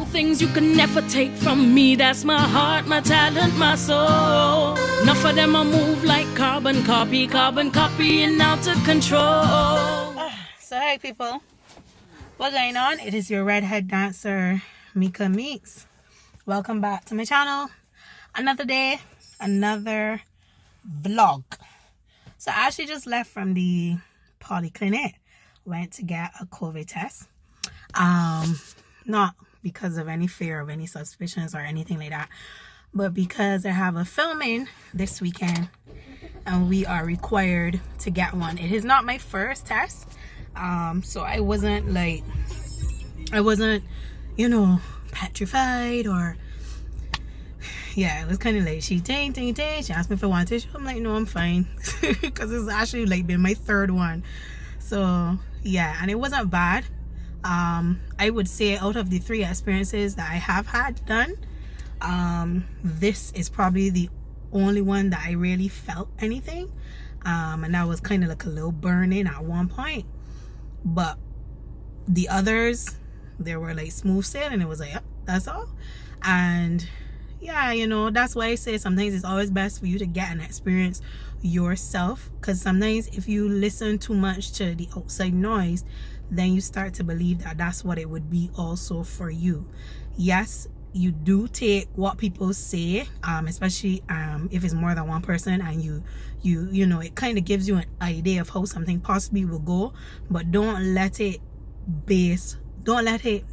things you can never take from me. That's my heart, my talent, my soul. Enough of them I move like carbon copy and out of control. So hey people, what's going on? It is your redhead dancer Meka Meeks. Welcome back to my channel. Another day, another vlog. So I actually just left from the polyclinic, went to get a COVID test. Not because of any fear of any suspicions or anything like that, but because I have a filming this weekend and we are required to get one. It is not my first test, so I wasn't you know, petrified or yeah, it was kind of like she she asked me if I wanted tissue. I'm like, no, I'm fine, because it's actually like been my third one. So yeah, and it wasn't bad. I would say out of the 3 experiences that I have had done, this is probably the only one that I really felt anything, and that was kind of like a little burning at one point. But the others, they were like smooth sailing. It was like, yep, that's all. And yeah, you know, that's why I say sometimes it's always best for you to get an experience yourself, because sometimes if you listen too much to the outside noise, then you start to believe that that's what it would be also for you. Yes, you do take what people say, especially if it's more than one person, and you know, it kind of gives you an idea of how something possibly will go, but don't let it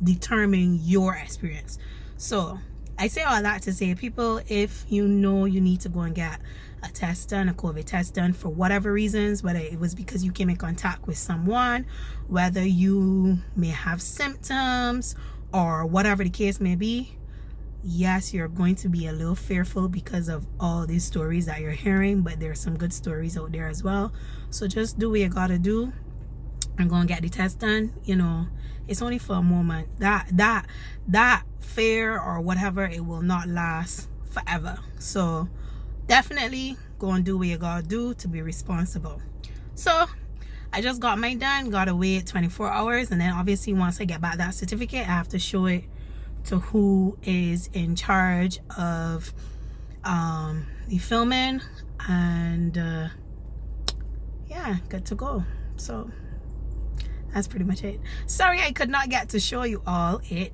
determine your experience. So I say all that to say, people, if you know you need to go and get a test done, a COVID test done, for whatever reasons, whether it was because you came in contact with someone, whether you may have symptoms, or whatever the case may be, yes, you're going to be a little fearful because of all these stories that you're hearing, but there's some good stories out there as well. So just do what you gotta do and go and get the test done. You know, it's only for a moment. That fear or whatever, it will not last forever. So definitely go and do what you gotta do to be responsible. So I just got mine done, gotta wait 24 hours, and then obviously once I get back that certificate, I have to show it to who is in charge of the filming, and yeah, good to go. So that's pretty much it. Sorry I could not get to show you all it.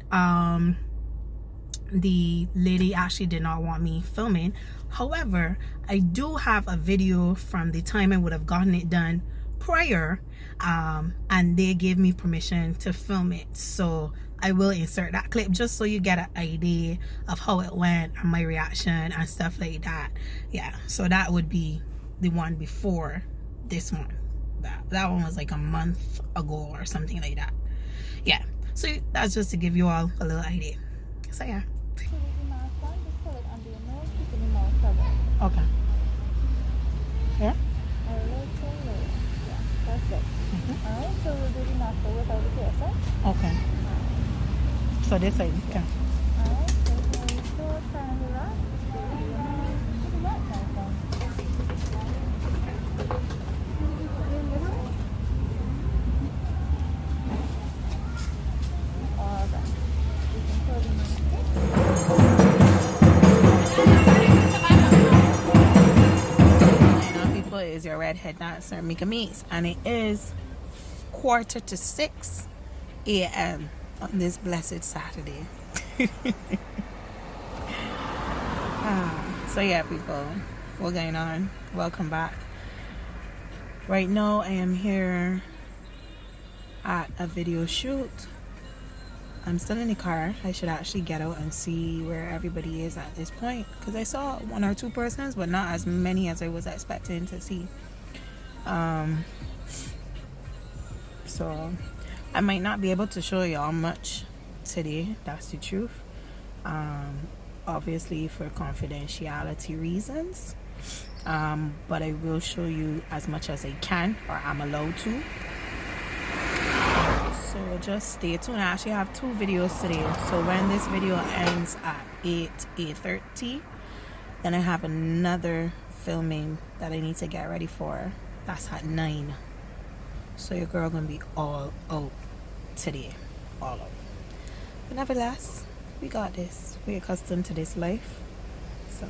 The lady actually did not want me filming. However, I do have a video from the time I would have gotten it done prior, and they gave me permission to film it. So I will insert that clip just so you get an idea of how it went and my reaction and stuff like that. Yeah, so that would be the one before this one. That one was like a month ago or something like that. Yeah, so that's just to give you all a little idea. So yeah. Okay. Yeah? That's it. Alright, so we'll do the nostril without the piercing. Okay. So this side, okay. Alright, so when you still turn the rock, just go to your nose, to the right side down. Alright. You can pull the nose. Is your redhead dancer Meka Meeks, and it is 5:45 a.m. on this blessed Saturday. So yeah, people, what's going on? Welcome back. Right now I am here at a video shoot. I'm still in the car. I should actually get out and see where everybody is at this point, because I saw 1 or 2 persons, but not as many as I was expecting to see. So I might not be able to show y'all much today, that's the truth. Obviously for confidentiality reasons, but I will show you as much as I can, or I'm allowed to. So just stay tuned. I actually have 2 videos today. So when this video ends at 8:30, then I have another filming that I need to get ready for. That's at 9. So your girl gonna be all out today. All out. But nevertheless, we got this. We're accustomed to this life. So,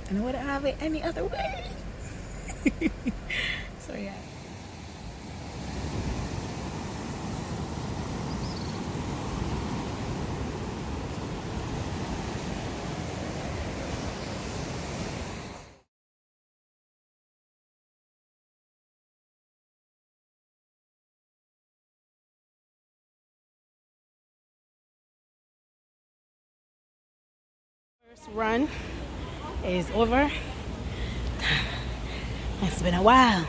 and I wouldn't have it any other way. So, yeah. First run is over. It's been a while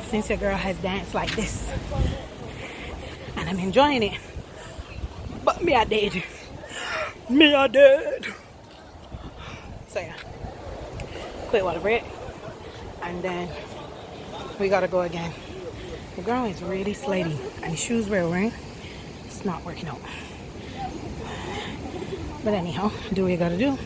since your girl has danced like this, and I'm enjoying it. But me I did. So yeah, quick water break, and then we gotta go again. The girl is really slatey, and the shoes we're wearing, it's not working out. But anyhow, do what you gotta do.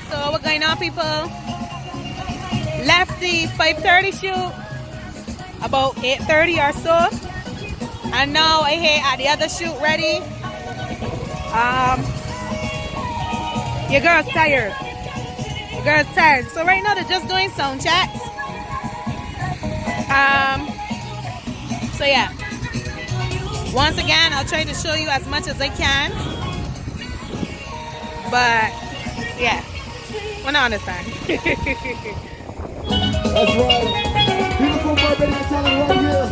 So what's going on, people? Left the 5:30 shoot about 8:30 or so, and now I here at the other shoot ready. Your girl's tired. Your girl's tired. So right now they're just doing sound checks. So yeah. Once again, I'll try to show you as much as I can. But yeah. Well, I understand. That's right. Beautiful Barbadian talent right here.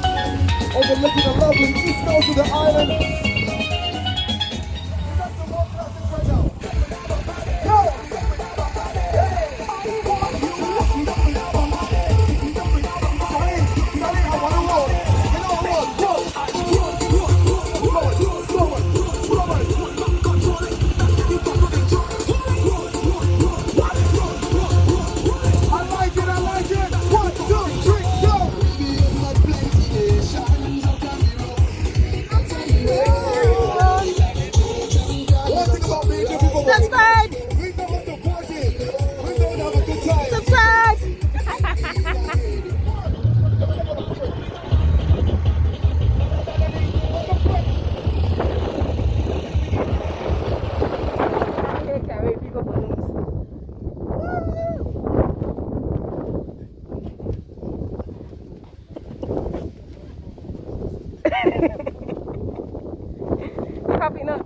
Overlooking the lovely east coast of the island. We got some more classics right now. Go! Sorry, I want to roll. You know what? Go! Copy now.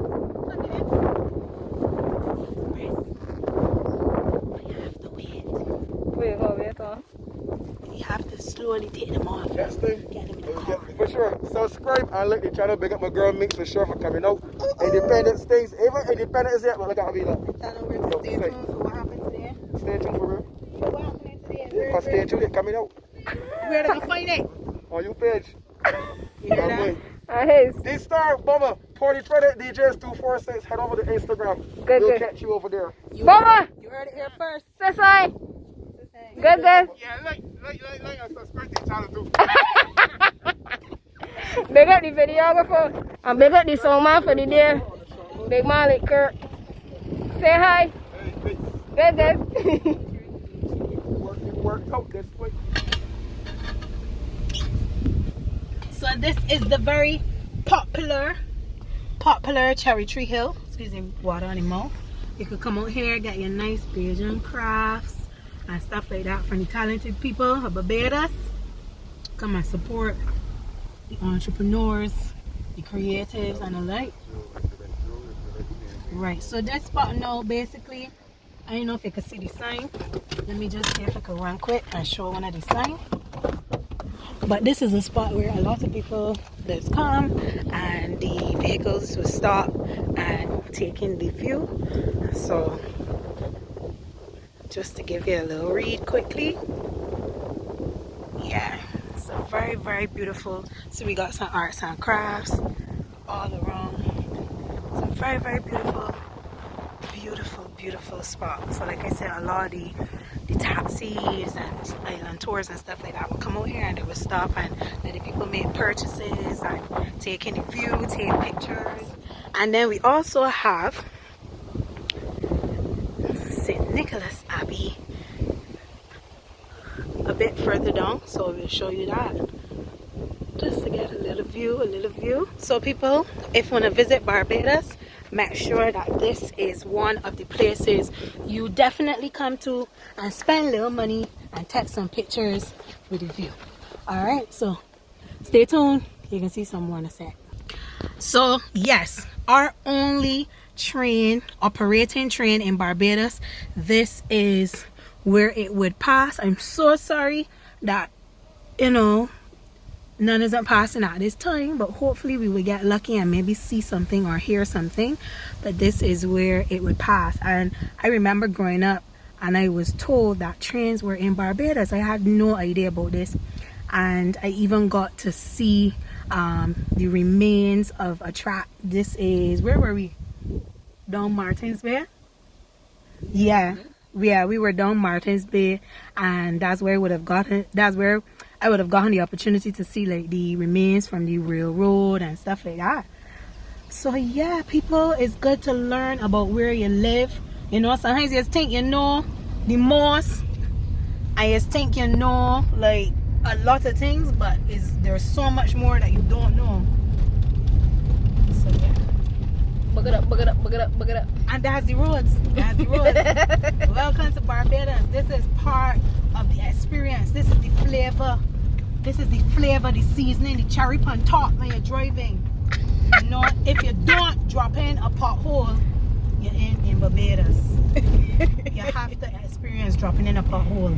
You have to slowly take them off. That's the Get them in the car. for sure. Subscribe and like the channel. Big up my girl Meeks for sure for coming out. Independence things. Even independence is yet, but look at me now. Tell them where to stay tuned for what happened today. Stay tuned for real. What happened today? Because stay tuned, it coming out. Where do I find it? On your page. You hear that? D Star, Bummer, Party Credit, DJs 246. Head over to Instagram. We'll catch you over there. Bummer! You heard it here first. Good, good. Yeah, like, and subscribe to the channel too. Big up the videographer and big up the sound man for the day. Big man like Kurt. Say hi. Good, good. Worked out this way. So this is the very popular Cherry Tree Hill. Excuse me, water on your mouth. You could come out here, get your nice Bajan crafts and stuff like that from the talented people of Barbados. Come and support the entrepreneurs, the creatives, and the like. Right, so this spot now basically, I don't know if you can see the sign. Let me just see if I can run quick and show one of the signs. But this is a spot where a lot of people just come and the vehicles will stop and take in the view. So just to give you a little read quickly. Yeah, so very, very beautiful. So we got some arts and crafts all around. So very, very beautiful spot. So like I said, a lot of the taxis and island tours and stuff like that would come out here, and they would stop and let the people make purchases and take in the view, take pictures. And then we also have St. Nicholas Abbey a bit further down, so we'll show you that just to get a little view. So people, if you want to visit Barbados, make sure that this is one of the places you definitely come to and spend a little money and take some pictures with the view. Alright, so stay tuned, you can see some more in a sec. So yes, our only operating train in Barbados, this is where it would pass. I'm so sorry that, you know, none isn't passing at this time, but hopefully we will get lucky and maybe see something or hear something. But this is where it would pass. And I remember growing up and I was told that trains were in Barbados. I had no idea about this, and I even got to see the remains of a track. This is, where were we? Down Martins Bay. Yeah, we were down Martins Bay, and that's where I would have gotten the opportunity to see like the remains from the railroad and stuff like that. So yeah, people, it's good to learn about where you live. You know, sometimes you think you know the most, and you think you know like a lot of things, but there's so much more that you don't know. So yeah, Bug it up. and that's the roads. Welcome to Barbados. This is part of the experience. This is the flavor, the seasoning, the cherry on top when you're driving. You know, if you don't drop in a pothole, you're in Barbados. You have to experience dropping in a pothole.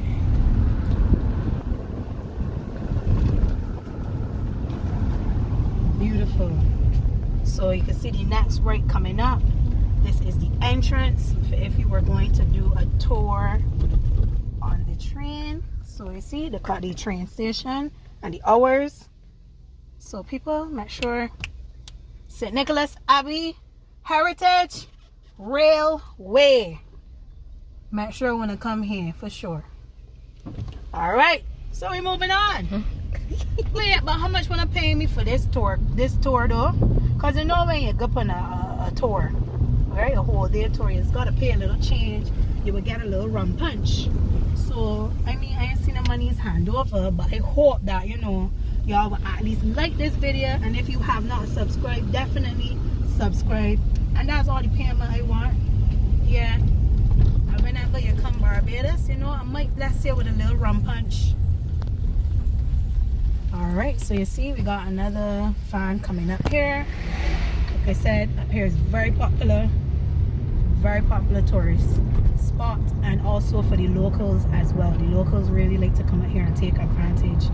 Beautiful. So you can see the next right coming up. This is the entrance if you were going to do a tour on the train. So you see the train station and the hours. So people, make sure St. Nicholas Abbey Heritage Railway. Make sure you want to come here for sure. All right, so we're moving on. Wait, but how much wanna pay me for this tour though? Cause you know when you go on a tour, right, a whole day tour, you just gotta pay a little change. You will get a little rum punch. So I mean, I ain't seen the money's hand over, but I hope that, you know, y'all will at least like this video, and if you have not subscribed, definitely subscribe. And that's all the payment I want. Yeah, and whenever you come Barbados, you know, I might bless you with a little rum punch. Alright, so you see we got another fan coming up here. Like I said, up here is very popular tourist spot, and also for the locals as well. The locals really like to come up here and take advantage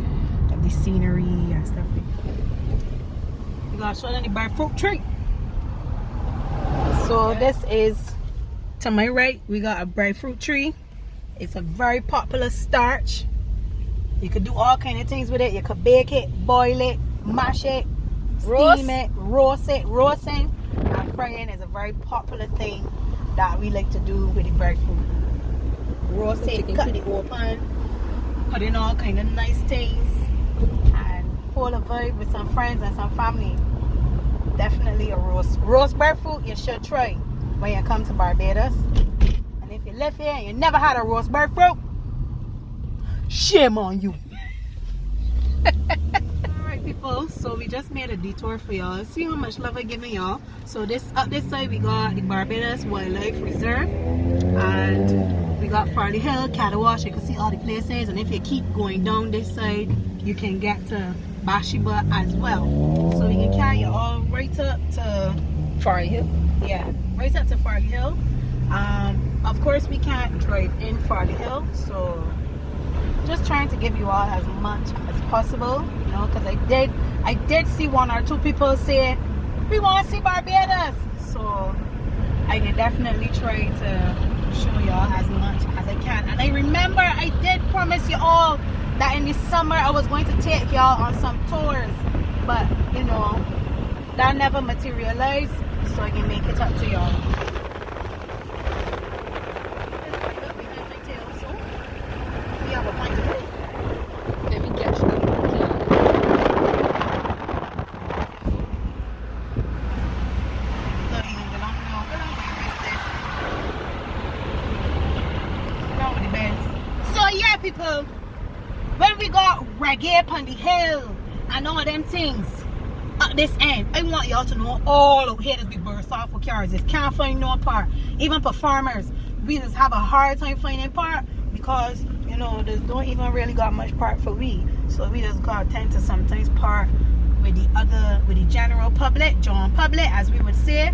of the scenery and stuff like that. We got to show them the breadfruit tree. So this is, to my right, we got a breadfruit tree. It's a very popular starch. You could do all kind of things with it. You could bake it, boil it, mash it, steam it, roast it. Roasting and frying is a very popular thing that we like to do with the breadfruit. Roast it, cut it open, put in all kind of nice things, and hold a vibe with some friends and some family. Definitely a roast breadfruit you should try when you come to Barbados. And if you live here and you never had a roast breadfruit, shame on you. Alright people, so we just made a detour for y'all. See how much love I'm giving y'all. So up this side we got the Barbados Wildlife Reserve, and we got Farley Hill, Catawash. You can see all the places, and if you keep going down this side you can get to Bathsheba as well. So we can carry you all right up to Farley Hill. Yeah, right up to Farley Hill. Of course we can't drive in Farley Hill, so just trying to give you all as much as possible, you know, because I did see one or two people say we want to see Barbados, so I can definitely try to show y'all as much as I can. And I remember I did promise you all that in the summer I was going to take y'all on some tours, but you know that never materialized, so I can make it up to y'all. we got reggae on the hill and all them things at this end. I want y'all to know all out here is be burst off for cars. Just can't find no part. Even performers, we just have a hard time finding part because you know there's don't even really got much part for we. So we just got tend to sometimes part with the general public, John public as we would say.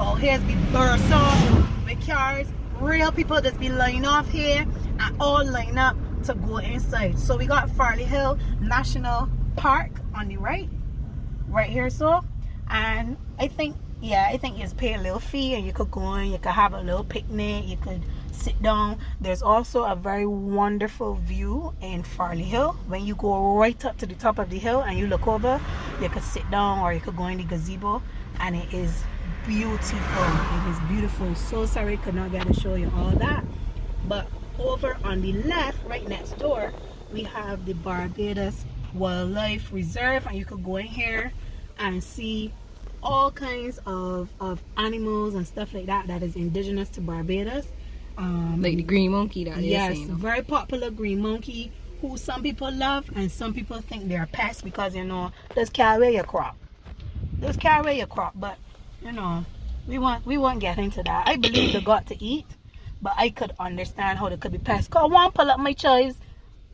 All here's be burst off with cars. Real people just be lining off here and all line up to go inside. So we got Farley Hill National Park on the right here, so, and I think you just pay a little fee and you could go in, you could have a little picnic, you could sit down. There's also a very wonderful view in Farley Hill. When you go right up to the top of the hill and you look over, you could sit down or you could go in the gazebo, and it is beautiful. It is beautiful. So sorry could not get to show you all that, but over on the left, right next door, we have the Barbados Wildlife Reserve, and you could go in here and see all kinds of animals and stuff like that is indigenous to Barbados. Like the green monkey that yes, very popular green monkey who some people love and some people think they're pests because you know this can't wear your crop. This can't wear your crop, but you know we won't get into that. I believe they got to eat, but I could understand how they could be pests. Cause I want to pull up my chives.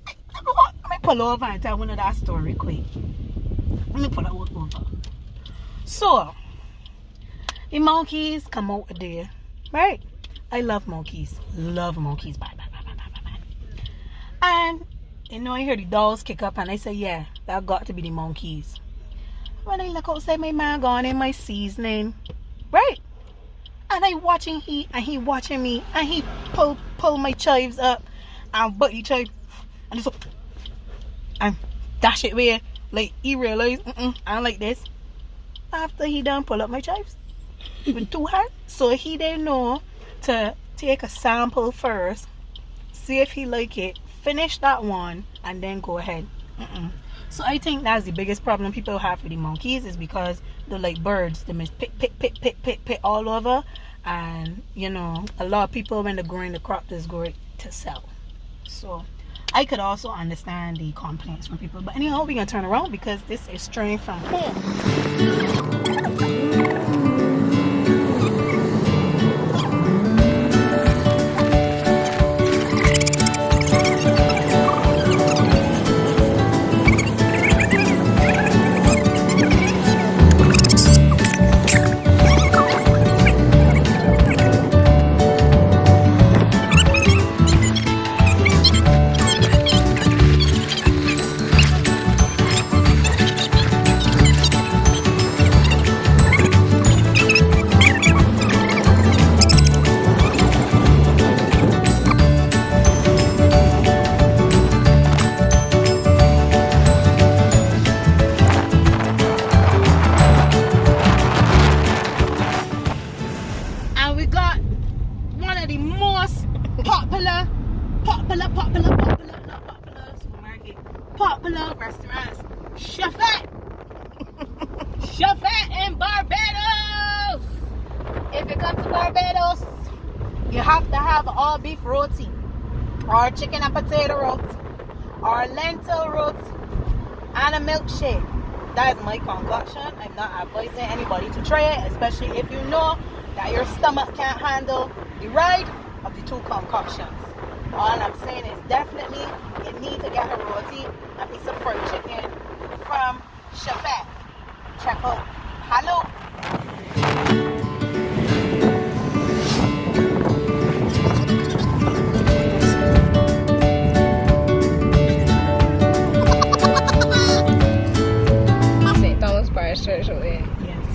Let me pull over and tell one of that story quick. Let me pull it over. So, the monkeys come out there, right? I love monkeys. Love monkeys. Bye, bye, bye, bye, bye, bye. And, you know, I hear the dolls kick up and I say, yeah, that got to be the monkeys. When I look outside, my man gone in my seasoning, right? And I watching he watching me and he pull my chives up and butt the chive and so and dash it where like he realized I don't like this. After he done pull up my chives with two hands, so he didn't know to take a sample first, see if he like it, finish that one, and then go ahead. So I think that's the biggest problem people have with the monkeys is because they're like birds. They must pick all over, and you know a lot of people when they're growing the crop just grow it to sell. So I could also understand the complaints from people, but anyhow, we're gonna turn around because this is straying from home. Popular restaurants, Chefette in Barbados. If you come to Barbados, you have to have all beef roti, or chicken and potato roti, or lentil roti, and a milkshake. That is my concoction. I'm not advising anybody to try it, especially if you know that your stomach can't handle the ride of the two concoctions. All I'm saying is definitely you need to get a roti, a piece of fried chicken from Chefette. Check out. Hello. St. Thomas Parish Church over there. Yes.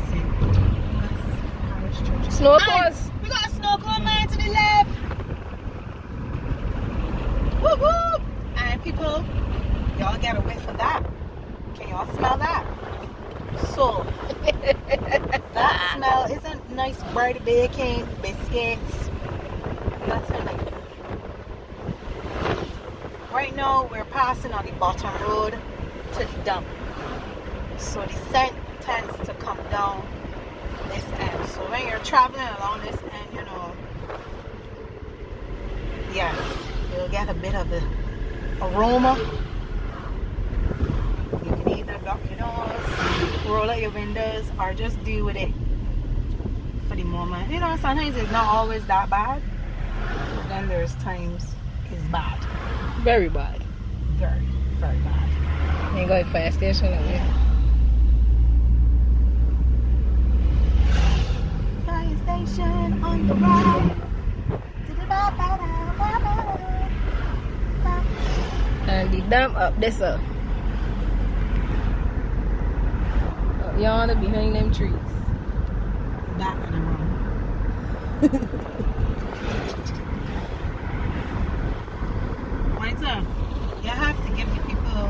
St. Thomas Parish Church. Snow cones. We got a snow cone man to the left. Whoop whoop. And people, y'all get a whiff of that. Can y'all smell that? So that smell isn't nice bread, bacon, biscuits, nothing like that. Right now we're passing on the bottom road to the dump. So the scent tends to come down this end. So when you're traveling along this end, you know, yes, you'll get a bit of a aroma. You can either block your nose, roll out your windows, or just deal with it for the moment. You know, sometimes it's not always that bad. Then there's times it's bad. Very bad. Very, very bad. Ain't going fire station away. Fire station on the right. And the dam up this up. Up yonder behind them trees. Back in the room. Right, so you have to give the people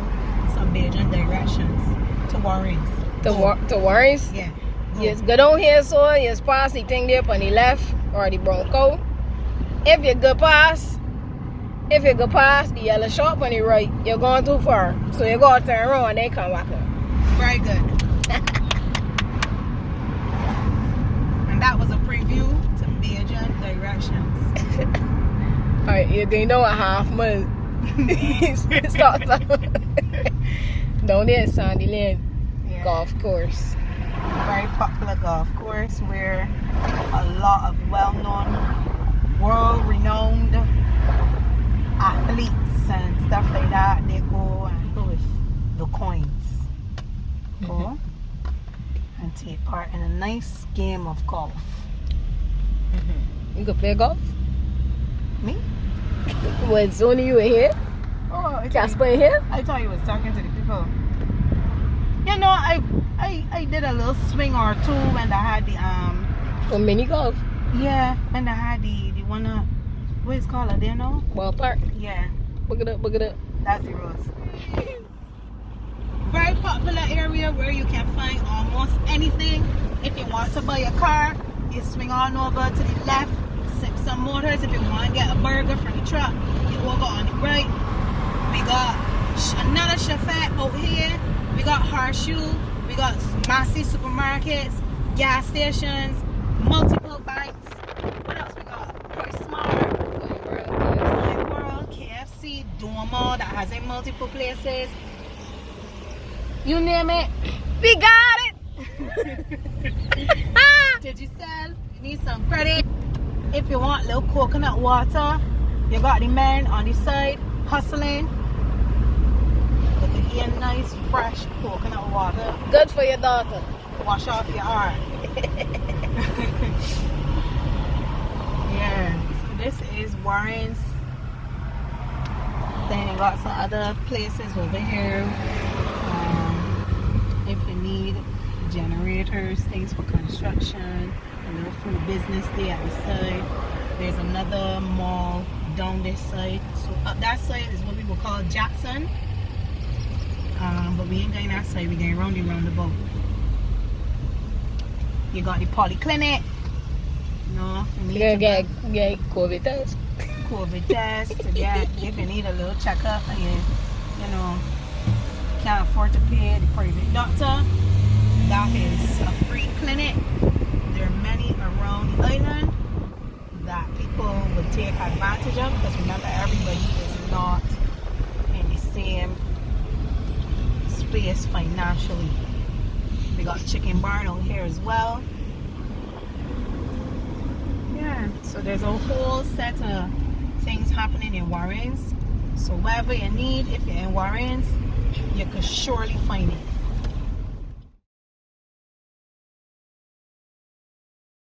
some Bajan directions to Warrens. To Warrens? Yeah. Yes, go down here, so yes, pass the thing there on the left or the Bronco. If you go past the yellow shop on the right, you're going too far. So you gotta turn around and then come back up. Very good. And that was a preview to Bajan directions. Alright, you didn't know a half mile. Start down there in Sandy Lane golf course. Very popular golf course where a lot of well-known, world-renowned athletes and stuff like that, they go and go with the coins. Go and take part in a nice game of golf. You can play golf? Me? Well, it's only you in here? Oh, Casper in here? I thought you was talking to the people. You know, I did a little swing or two when I had the For mini golf? yeah, when I had the one what is it called? Do you know? Ballpark? Yeah, Book it up, book it up. that's the roads. Very popular area where you can find almost anything. If you want to buy a car, you swing on over to the left, sip some motors. If you want to get a burger from the truck, you go on the right. We got another Chafet over here. We got Horseshoe. We got massive supermarkets, gas stations, multiple banks. What else we got? Pretty smart. World, KFC, Doma that has in multiple places. You name it. We got it! Did you sell? You need some credit. If you want little coconut water, you got the man on the side hustling. Look at here, nice fresh coconut water. Good for your daughter. Wash off your heart. Yeah. So this is Warren's. Then you got some other places over here. If you need generators, things for construction, a little food business there at the side. There's another mall down this side. So up that side is what we would call Jackson. But we ain't going that side, we're going round the roundabout. You got the polyclinic. No, You gonna get COVID test? COVID test to get if you need a little checkup and you know can't afford to pay the private doctor. That is a free clinic. There are many around the island that people would take advantage of because remember everybody is not in the same space financially. We got Chicken Barn out here as well. Yeah, so there's a whole set of things happening in Warrens. So whatever you need, if you're in Warrens, you could surely find it.